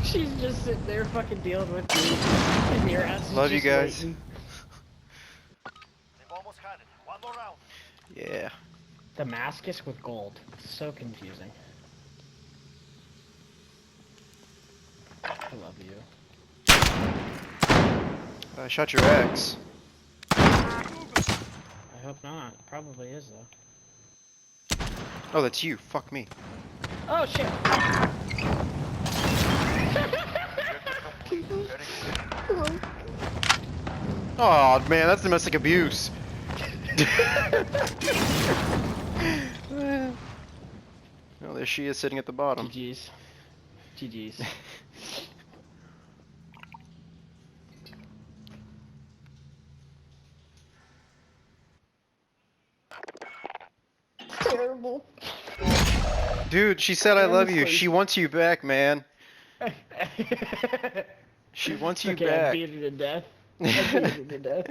She's just sitting there fucking dealing with you, and your ass is Love just you guys. waiting. They've almost had it. One more round. Yeah. Damascus with gold. So confusing. I love you. I shot your ex. I hope not. Probably is though. Oh, that's you. Fuck me. Oh shit! Oh man, that's domestic abuse. Oh, there she is sitting at the bottom. GG's. GG's. Terrible. Dude, she said I love you. She wants you back, man. She wants you okay, back. I beat her to death. I beat her to death.